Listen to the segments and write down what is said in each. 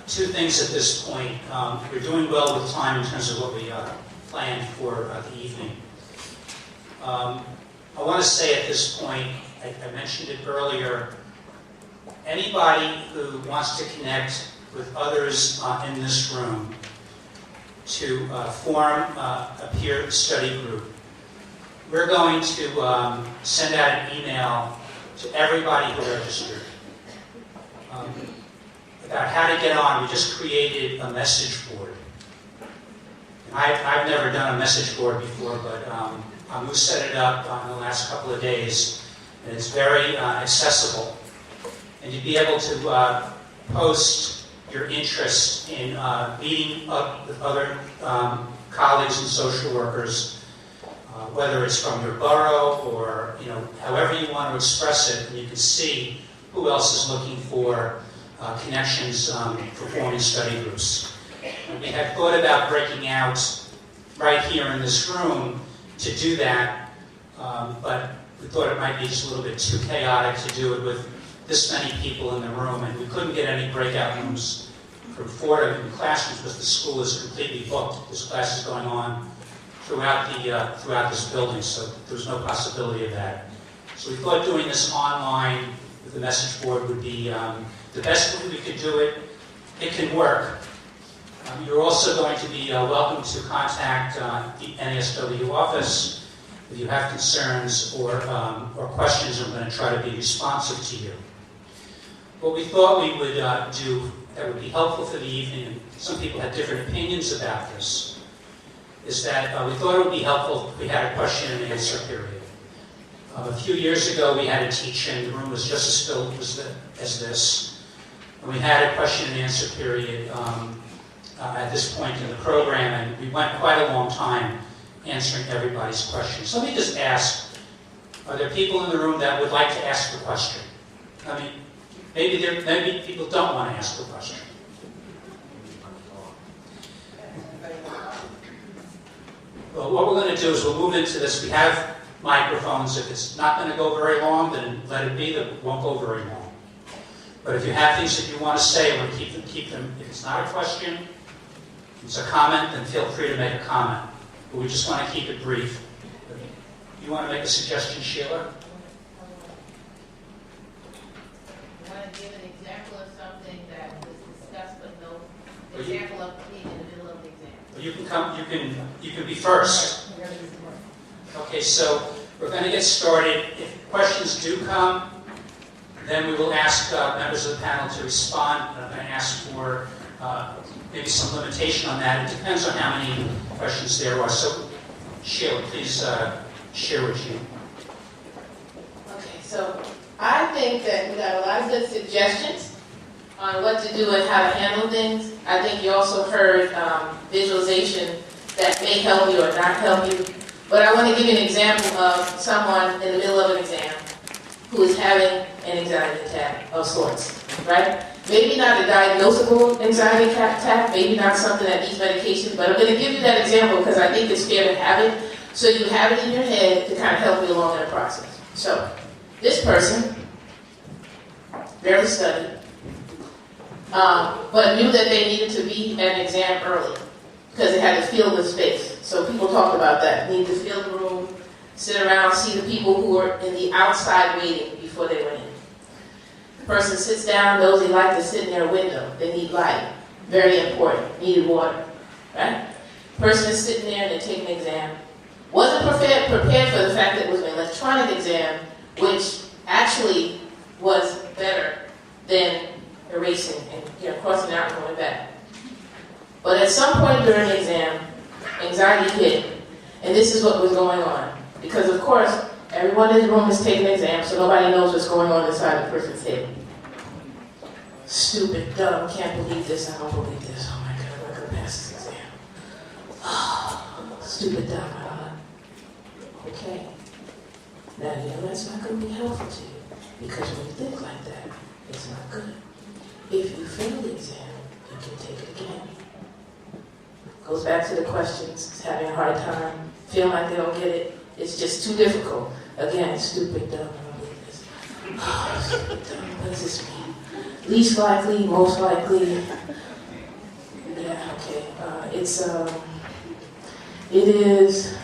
two things at this point. We're doing well with time in terms of what we planned for the evening. I want to say at this point, I mentioned it earlier, anybody who wants to connect with others in this room to form a peer study group, we're going to send out an email to everybody who registered about how to get on. We just created a message board. And I've never done a message board before, but we set it up in the last couple of days, and it's very accessible. And you'd be able to post your interest in meeting up with other colleagues and social workers, whether it's from your borough or however you want to express it, and you can see who else is looking for connections for forming study groups. And we had thought about breaking out right here in this room to do that, but we thought it might be just a little bit too chaotic to do it with this many people in the room, and we couldn't get any breakout rooms from 4 to classrooms because the school is completely booked. There's classes going on throughout this building, so there's no possibility of that. So we thought doing this online with the message board would be the best way we could do it. It can work. You're also going to be welcome to contact the NASW office if you have concerns or questions. I'm going to try to be responsive to you. What we thought we would do that would be helpful for the evening, and some people had different opinions about this, is that we thought it would be helpful if we had a question and answer period. A few years ago we had a teach-in. The room was just as filled as this. And we had a question and answer period at this point in the program, and we went quite a long time answering everybody's questions. So let me just ask, are there people in the room that would like to ask a question? I mean, maybe people don't want to ask a question. Well, what we're going to do is we'll move into this. We have microphones. If it's not going to go very long, then let it be. That won't go very long. But if you have things that you want to say, we'll keep them. If it's not a question, if it's a comment, then feel free to make a comment. But we just want to keep it brief. You want to make a suggestion, Sheilah? I want to give an example of something that was discussed, but no example of being in the middle of the exam. You can come. You can be first. Okay, so we're going to get started. If questions do come, then we will ask members of the panel to respond. I'm going to ask for maybe some limitation on that. It depends on how many questions there are. So, Sheilah, please share what you. Okay, so I think that we got a lot of good suggestions on what to do and how to handle things. I think you also heard visualization that may help you or not help you. But I want to give you an example of someone in the middle of an exam who is having an anxiety attack of sorts, right? Maybe not a diagnosable anxiety attack, maybe not something that needs medication, but I'm going to give you that example because I think it's fair to have it, so you have it in your head to kind of help you along in the process. So, this person barely studied, but knew that they needed to be at an exam early because they had to feel the space. So people talked about that. Need to feel the room, sit around, see the people who are in the outside waiting before they went in. The person sits down, knows they like to sit near a window. They need light. Very important. Needed water. Right? Person is sitting there and they're taking an exam. Wasn't prepared for the fact that it was an electronic exam, which actually was better than erasing and crossing out and going back. But at some point during the exam, anxiety hit, and this is what was going on. Because of course, everyone in the room is taking an exam, so nobody knows what's going on inside the person's head. Stupid, dumb, can't believe this, I don't believe this. Oh my God, I'm not going to pass this exam. Oh, stupid, dumb, okay. Now, that's not going to be helpful to you, because when you think like that, it's not good. If you fail the exam, you can take it again. Goes back to the questions, having a hard time, feeling like they don't get it. It's just too difficult. Again, stupid, dumb, I don't believe this. Oh, stupid, dumb, what does this mean? Least likely, most likely. it is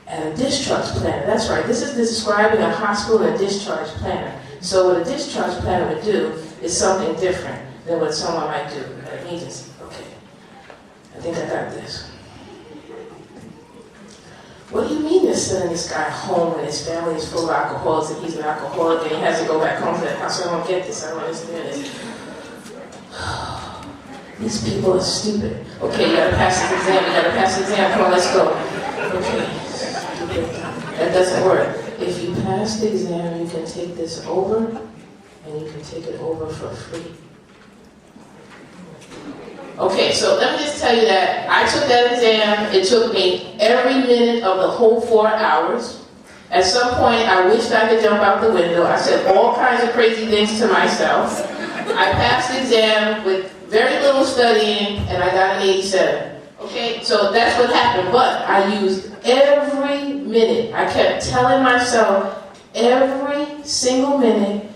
a discharge planner. That's right. This is describing a hospital and a discharge planner. So what a discharge planner would do is something different than what someone might do at an agency. Okay. I think I got this. What do you mean they're sending this guy home when his family is full of alcoholics and he's an alcoholic and he has to go back home to that house? I don't get this. I don't understand this. These people are stupid. Okay, you gotta pass this exam. You gotta pass the exam. Come on, let's go. Okay. That doesn't work. If you pass the exam, you can take this over, and you can take it over for free. Okay, so let me just tell you that I took that exam. It took me every minute of the whole 4 hours. At some point, I wished I could jump out the window. I said all kinds of crazy things to myself. I passed the exam with very little studying, and I got an 87. Okay, so that's what happened, but I used every minute. I kept telling myself every single minute,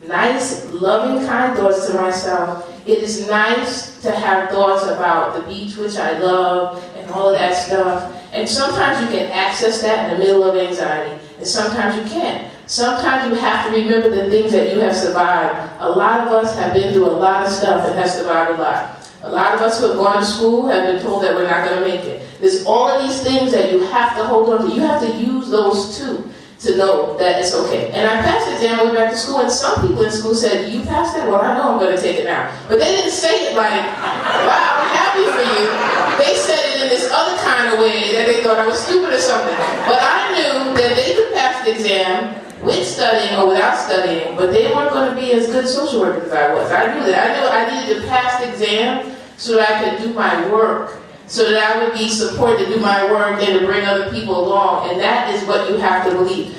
nice, loving, kind thoughts to myself. It is nice to have thoughts about the beach, which I love, and all of that stuff. And sometimes you can access that in the middle of anxiety, and sometimes you can't. Sometimes you have to remember the things that you have survived. A lot of us have been through a lot of stuff and have survived a lot. A lot of us who have gone to school have been told that we're not going to make it. There's all of these things that you have to hold on to. You have to use those too to know that it's okay. And I passed the exam, I went back to school, and some people in school said, you passed it? Well, I know I'm going to take it now. But they didn't say it like, wow, I'm happy for you. They said it in this other kind of way that they thought I was stupid or something. But I knew that they could pass the exam with studying or without studying, but they weren't going to be as good social workers as I was. I knew that. I knew I needed to pass the exam so that I could do my work, so that I would be supported to do my work and to bring other people along. And that is what you have to believe.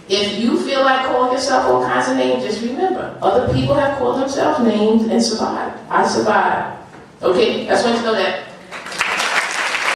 If you feel like calling yourself all kinds of names, just remember, other people have called themselves names and survived. I survived. Okay? I just want you to know that.